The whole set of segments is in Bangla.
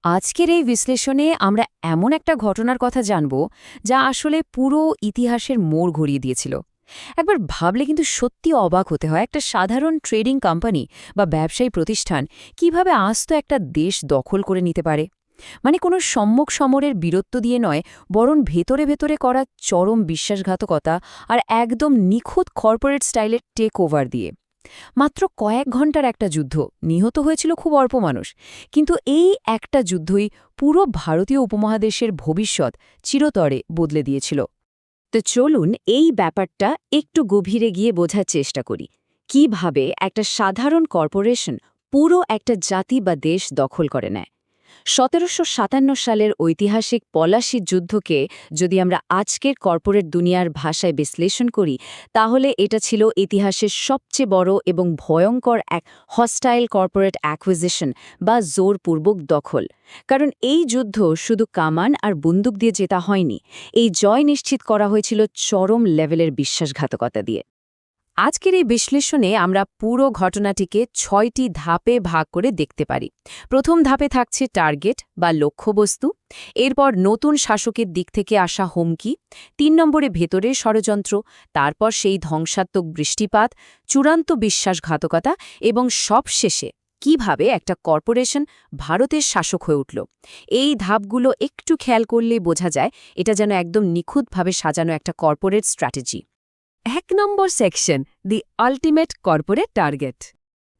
আজকের এই বিশ্লেষণে আমরা এমন একটা ঘটনার কথা জানব যা আসলে পুরো ইতিহাসের মোড় ঘুরিয়ে দিয়েছিল। একবার ভাবলে কিন্তু সত্যি অবাক হতে হয়, একটা সাধারণ ট্রেডিং কোম্পানি বা ব্যবসায়ী প্রতিষ্ঠান কিভাবে আস্ত একটা দেশ দখল করে নিতে পারে। মানে কোনো সম্মুখ সমরের বীরত্ব দিয়ে নয়, বরং ভেতরে ভেতরে করা চরম বিশ্বাসঘাতকতা আর একদম নিখুঁত কর্পোরেট স্টাইলের টেক ওভার দিয়ে। মাত্র কয়েক ঘন্টার একটা যুদ্ধ, নিহত হয়েছিল খুব অল্প মানুষ, কিন্তু এই একটা যুদ্ধই পুরো ভারতীয় উপমহাদেশের ভবিষ্যৎ চিরতরে বদলে দিয়েছিল। তো চলুন এই ব্যাপারটা একটু গভীরে গিয়ে বোঝার চেষ্টা করি, কিভাবে একটা সাধারণ কর্পোরেশন পুরো একটা জাতি বা দেশ দখল করে নেয়। ১৭৫৭ সালের ঐতিহাসিক পলাশী যুদ্ধকে যদি আমরা আজকের কর্পোরেট দুনিয়ার ভাষায় বিশ্লেষণ করি, তাহলে এটা ছিল ইতিহাসের সবচেয়ে বড় এবং ভয়ঙ্কর এক হস্টাইল কর্পোরেট অ্যাকুইজিশন বা জোরপূর্বক দখল। কারণ এই যুদ্ধ শুধু কামান আর বন্দুক দিয়ে জেতা হয়নি, এই জয় নিশ্চিত করা হয়েছিল চরম লেভেলের বিশ্বাসঘাতকতা দিয়ে। আজকের এই বিশ্লেষণে আমরা পুরো ঘটনাটিকে ৬টি ধাপে ভাগ করে দেখতে পারি। প্রথম ধাপে থাকছে টার্গেট বা লক্ষ্যবস্তু, এরপর নতুন শাসকের দিক থেকে আসা হুমকি, ৩ নম্বরে ভেতরের ষড়যন্ত্র, তারপর সেই ধ্বংসাত্মক বৃষ্টিপাত, চূড়ান্ত বিশ্বাসঘাতকতা এবং সবশেষে কিভাবে একটা কর্পোরেশন ভারতের শাসক হয়ে উঠল। এই ধাপগুলো একটু খেয়াল করলে বোঝা যায় এটা যেন একদম নিখুঁতভাবে সাজানো একটা কর্পোরেট স্ট্র্যাটেজি। ১ নম্বর সেকশন, দি আল্টিমেট কর্পোরেট টার্গেট।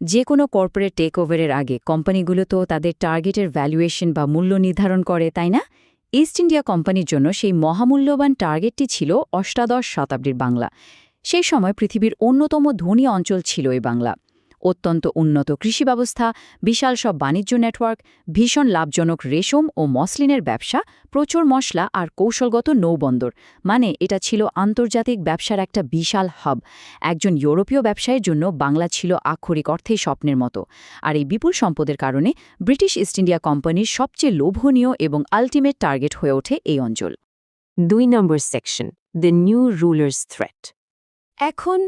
যে কোনো কর্পোরেট টেক ওভারের আগে কোম্পানিগুলো তো তাদের টার্গেটের ভ্যালুয়েশন বা মূল্য নির্ধারণ করে, তাই না? ইস্ট ইন্ডিয়া কোম্পানির জন্য সেই মহামূল্যবান টার্গেটটি ছিল অষ্টাদশ শতাব্দীর বাংলা। সেই সময় পৃথিবীর অন্যতম ধনী অঞ্চল ছিল এই বাংলা। অত্যন্ত উন্নত কৃষি ব্যবস্থা, বিশাল সব বাণিজ্য নেটওয়ার্ক, ভীষণ লাভজনক রেশম ও মসলিনের ব্যবসা, প্রচুর মশলা আর কৌশলগত নৌবন্দর। মানে এটা ছিল আন্তর্জাতিক ব্যবসার একটা বিশাল হাব। একজন ইউরোপীয় ব্যবসায়ীর জন্য বাংলা ছিল আক্ষরিক অর্থেই স্বপ্নের মতো। আর এই বিপুল সম্পদের কারণে ব্রিটিশ ইস্ট ইন্ডিয়া কোম্পানির সবচেয়ে লোভনীয় এবং আল্টিমেট টার্গেট হয়ে ওঠে এই অঞ্চল। ২ নম্বর section, the new rulers threat. এখন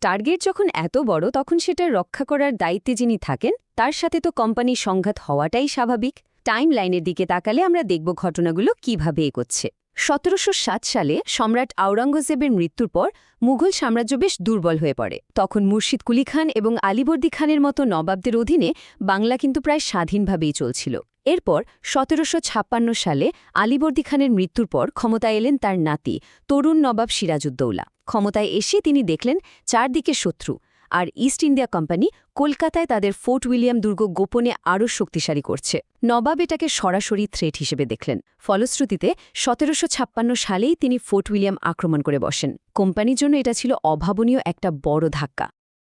টার্গেট যখন এত বড়, তখন সেটা রক্ষা করার দায়িত্বে যিনি থাকেন তার সাথে তো কোম্পানির সংঘাত হওয়াটাই স্বাভাবিক। টাইম লাইনের দিকে তাকালে আমরা দেখব ঘটনাগুলো কিভাবে এগোচ্ছে। ১৭০৭ সালে সম্রাট আওরঙ্গজেবের মৃত্যুর পর মুঘল সাম্রাজ্য বেশ দুর্বল হয়ে পড়ে। তখন মুর্শিদ কুলি খান এবং আলীবর্দী খানের মতো নবাবদের অধীনে বাংলা কিন্তু প্রায় স্বাধীনভাবেই চলছিল। এরপর ১৭৫৬ সালে আলীবর্দী খানের মৃত্যুর পর ক্ষমতায় এলেন তার নাতি তরুণ নবাব সিরাজউদ্দৌলা। ক্ষমতায় এসে তিনি দেখলেন চারদিকে শত্রু, আর ইস্ট ইন্ডিয়া কোম্পানি কলকাতায় তাদের ফোর্ট উইলিয়াম দুর্গ গোপনে আরও শক্তিশালী করছে। নবাব এটাকে সরাসরি থ্রেট হিসেবে দেখলেন। ফলশ্রুতিতে ১৭৫৬ সালেই তিনি ফোর্ট উইলিয়াম আক্রমণ করে বসেন। কোম্পানির জন্য এটা ছিল অভাবনীয় একটা বড় ধাক্কা।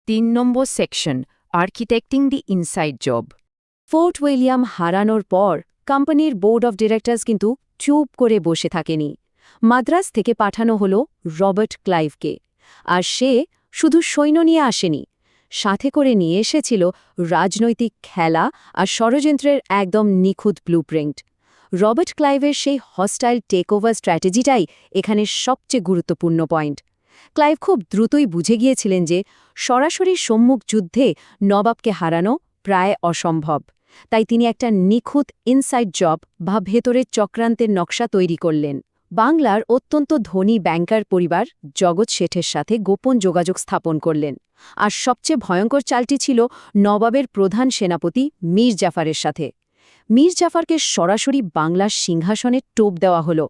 ৩ নম্বর সেকশন, আর্কিটেক্টিং দি ইনসাইড জব। ফোর্ট উইলিয়াম হারানোর পর কোম্পানির বোর্ড অব ডিরেক্টরস কিন্তু চুপ করে বসে থাকেনি। মাদ্রাজ থেকে পাঠানো হল রবার্ট ক্লাইভকে। আর সে শুধু সৈন্য নিয়ে আসেনি, সাথে করে নিয়ে এসেছিল রাজনৈতিক খেলা আর ষড়যন্ত্রের একদম নিখুঁত ব্লুপ্রিন্ট। রবার্ট ক্লাইভের সেই হস্টাইল টেকওভার স্ট্র্যাটেজিটাই এখানে সবচেয়ে গুরুত্বপূর্ণ পয়েন্ট। ক্লাইভ খুব দ্রুতই বুঝে গিয়েছিলেন যে সরাসরি সম্মুখ যুদ্ধে নবাবকে হারানো প্রায় অসম্ভব। তাই তিনি একটা নিখুঁত ইনসাইড জব বা ভেতরের চক্রান্তের নকশা তৈরি করলেন। বাংলার অত্যন্ত ধনী ব্যাংকার পরিবার জগৎ শেঠের সাথে গোপন যোগাযোগ স্থাপন করলেন। আর সবচেয়ে ভয়ঙ্কর চালটি ছিল নবাবের প্রধান সেনাপতি মীর জাফারের সাথে। মীর জাফারকে সরাসরি বাংলার সিংহাসনে টোপ দেওয়া হল।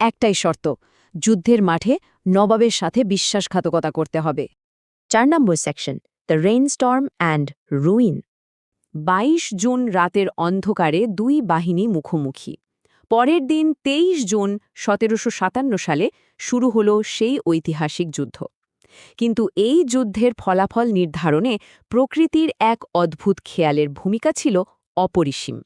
একটাই শর্ত, যুদ্ধের মাঠে নবাবের সাথে বিশ্বাসঘাতকতা করতে হবে। ৪ নম্বর section, the rainstorm and ruin. ২২ জুন রাতের অন্ধকারে দুই বাহিনী মুখোমুখি। পরের দিন ২৩ জুন ১৭৫৭ সালে শুরু হল সেই ঐতিহাসিক যুদ্ধ। কিন্তু এই যুদ্ধের ফলাফল নির্ধারণে প্রকৃতির এক অদ্ভুত খেয়ালের ভূমিকা ছিল অপরিসীম।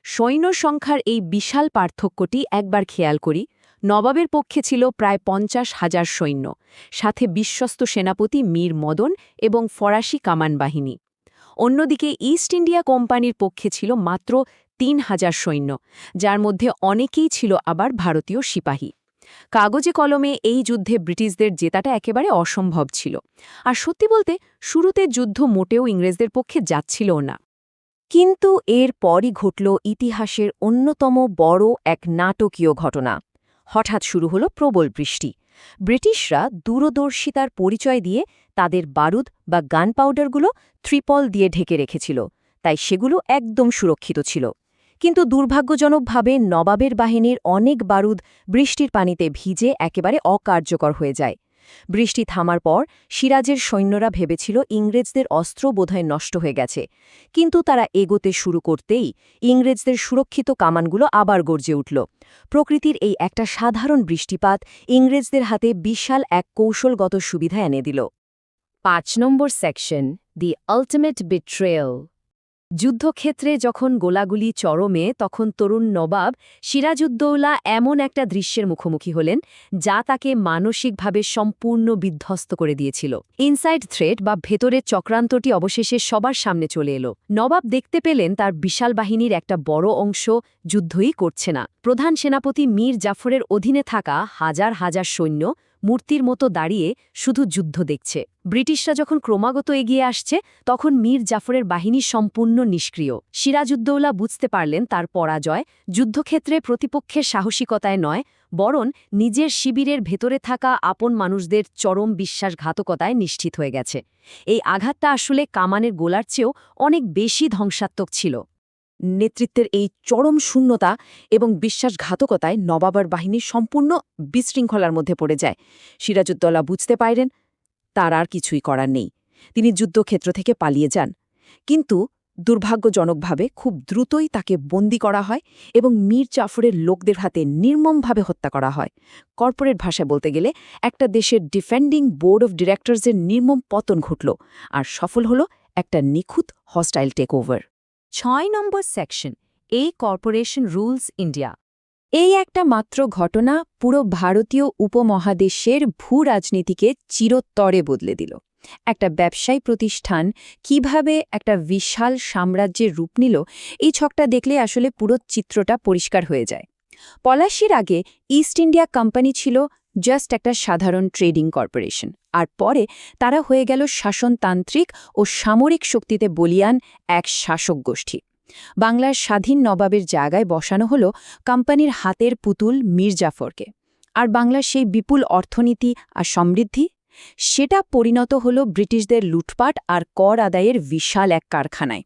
সৈন্য সংখ্যার এই বিশাল পার্থক্যটি একবার খেয়াল করি। নবাবের পক্ষে ছিল প্রায় ৫০,০০০ সৈন্য, সাথে বিশ্বস্ত সেনাপতি মীর মদন এবং ফরাসি কামান বাহিনী। অন্যদিকে ইস্ট ইন্ডিয়া কোম্পানির পক্ষে ছিল মাত্র ৩,০০০ সৈন্য, যার মধ্যে অনেকেই ছিল আবার ভারতীয় সিপাহী। কাগজে কলমে এই যুদ্ধে ব্রিটিশদের জেতাটা একেবারে অসম্ভব ছিল। আর সত্যি বলতে শুরুতে যুদ্ধ মোটেও ইংরেজদের পক্ষে যাচ্ছিলও না। কিন্তু এর পরই ঘটল ইতিহাসের অন্যতম বড় এক নাটকীয় ঘটনা। হঠাৎ শুরু হলো প্রবল বৃষ্টি। ব্রিটিশরা দূরদর্শিতার পরিচয় দিয়ে তাদের বারুদ বা গান পাউডারগুলো ত্রিপল দিয়ে ঢেকে রেখেছিল, তাই সেগুলো একদম সুরক্ষিত ছিল। কিন্তু দুর্ভাগ্যজনকভাবে নবাবের বাহিনীর অনেক বারুদ বৃষ্টির পানিতে ভিজে একেবারে অকার্যকর হয়ে যায়। বৃষ্টি থামার পর সিরাজের সৈন্যরা ভেবেছিল ইংরেজদের অস্ত্র বোধহয় নষ্ট হয়ে গেছে, কিন্তু তারা এগোতে শুরু করতেই ইংরেজদের সুরক্ষিত কামানগুলো আবার গর্জে উঠল। প্রকৃতির এই একটা সাধারণ বৃষ্টিপাত ইংরেজদের হাতে বিশাল এক কৌশলগত সুবিধা এনে দিল। 5 নম্বর সেকশন, দি আল্টিমেট বিট্রেয়াল। যুদ্ধক্ষেত্রে যখন গোলাগুলি চরমে, তখন তরুণ নবাব সিরাজউদ্দৌলা এমন একটা দৃশ্যের মুখোমুখি হলেন যা তাকে মানসিকভাবে সম্পূর্ণ বিধ্বস্ত করে দিয়েছিল। ইনসাইড থ্রেট বা ভেতরের চক্রান্তটি অবশেষে সবার সামনে চলে এলো। নবাব দেখতে পেলেন তার বিশাল বাহিনীর একটা বড় অংশ যুদ্ধই করছে না। প্রধান সেনাপতি মীর জাফরের অধীনে থাকা হাজার হাজার সৈন্য মূর্তির মতো দাঁড়িয়ে শুধু যুদ্ধ দেখছে। ব্রিটিশরা যখন ক্রমাগত এগিয়ে আসছে, তখন মীর জাফরের বাহিনী সম্পূর্ণ নিষ্ক্রিয়। সিরাজউদ্দৌলা বুঝতে পারলেন তার পরাজয় যুদ্ধক্ষেত্রে প্রতিপক্ষের সাহসিকতায় নয়, বরং নিজের শিবিরের ভেতরে থাকা আপন মানুষদের চরম বিশ্বাসঘাতকতায় নিশ্চিত হয়ে গেছে। এই আঘাতটা আসলে কামানের গোলার চেয়েও অনেক বেশি ধ্বংসাত্মক ছিল। নেতৃত্বের এই চরম শূন্যতা এবং বিশ্বাসঘাতকতায় নবাবের বাহিনী সম্পূর্ণ বিশৃঙ্খলার মধ্যে পড়ে যায়। সিরাজউদ্দৌলা বুঝতে পারেন তার আর কিছুই করার নেই। তিনি যুদ্ধক্ষেত্র থেকে পালিয়ে যান, কিন্তু দুর্ভাগ্যজনকভাবে খুব দ্রুতই তাকে বন্দী করা হয় এবং মীর জাফরের লোকদের হাতে নির্মমভাবে হত্যা করা হয়। কর্পোরেট ভাষায় বলতে গেলে একটা দেশের ডিফেন্ডিং বোর্ড অব ডিরেক্টরসের নির্মম পতন ঘটল, আর সফল হল একটা নিখুঁত হস্টাইল টেকওভার। 6 নম্বর সেকশন, এই কর্পোরেশন রুলস ইন্ডিয়া। এই একটা মাত্র ঘটনা পুরো ভারতীয় উপমহাদেশের ভূ রাজনীতিকে চিরতরে বদলে দিল। একটা ব্যবসায়ী প্রতিষ্ঠান কিভাবে একটা বিশাল সাম্রাজ্যের রূপ নিল, এই ছকটা দেখলে আসলে পুরো চিত্রটা পরিষ্কার হয়ে যায়। পলাশির আগে ইস্ট ইন্ডিয়া কোম্পানি ছিল জাস্ট একটা সাধারণ ট্রেডিং কর্পোরেশন, আর পরে তারা হয়ে গেল শাসনতান্ত্রিক ও সামরিক শক্তিতে বলীয়ান এক শাসক গোষ্ঠী। বাংলার স্বাধীন নবাবের জায়গায় বসানো হল কোম্পানির হাতের পুতুল মীর জাফরকে। আর বাংলার সেই বিপুল অর্থনীতি আর সমৃদ্ধি, সেটা পরিণত হল ব্রিটিশদের লুটপাট আর কর আদায়ের বিশাল এক কারখানায়।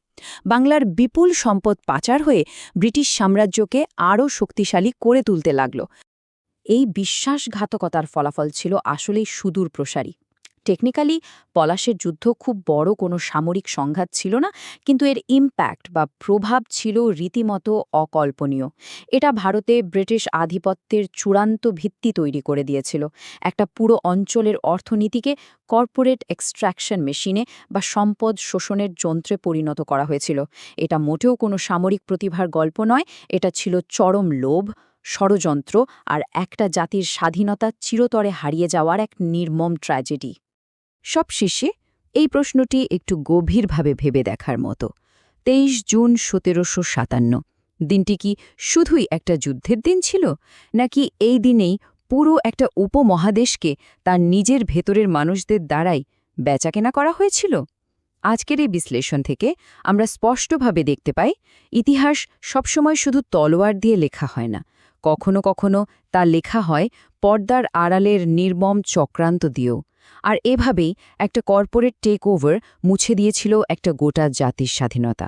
বাংলার বিপুল সম্পদ পাচার হয়ে ব্রিটিশ সাম্রাজ্যকে আরও শক্তিশালী করে তুলতে লাগল। এই বিশ্বাসঘাতকতার ফলাফল ছিল আসলেই সুদূর প্রসারী। টেকনিক্যালি পলাশের যুদ্ধ খুব বড় কোনো সামরিক সংঘাত ছিল না, কিন্তু এর ইম্প্যাক্ট বা প্রভাব ছিল রীতিমতো অকল্পনীয়। এটা ভারতে ব্রিটিশ আধিপত্যের চূড়ান্ত ভিত্তি তৈরি করে দিয়েছিল। একটা পুরো অঞ্চলের অর্থনীতিকে কর্পোরেট এক্সট্র্যাকশন মেশিনে বা সম্পদ শোষণের যন্ত্রে পরিণত করা হয়েছিল। এটা মোটেও কোনো সামরিক প্রতিভার গল্প নয়, এটা ছিল চরম লোভ, ষড়যন্ত্র আর একটা জাতির স্বাধীনতা চিরতরে হারিয়ে যাওয়ার এক নির্মম ট্র্যাজেডি। সবশেষে এই প্রশ্নটি একটু গভীরভাবে ভেবে দেখার মতো। 23 জুন 1757 দিনটি কি শুধুই একটা যুদ্ধের দিন ছিল, নাকি এই দিনেই পুরো একটা উপমহাদেশকে তার নিজের ভেতরের মানুষদের দ্বারাই বেচাকেনা করা হয়েছিল? আজকের এই বিশ্লেষণ থেকে আমরা স্পষ্টভাবে দেখতে পাই, ইতিহাস সবসময় শুধু তলোয়ার দিয়ে লেখা হয় না, কখনো কখনো তা লেখা হয় পর্দার আড়ালের নির্মম চক্রান্ত দিয়েও। আর এভাবেই একটা কর্পোরেট টেকওভার মুছে দিয়েছিল একটা গোটা জাতির স্বাধীনতা।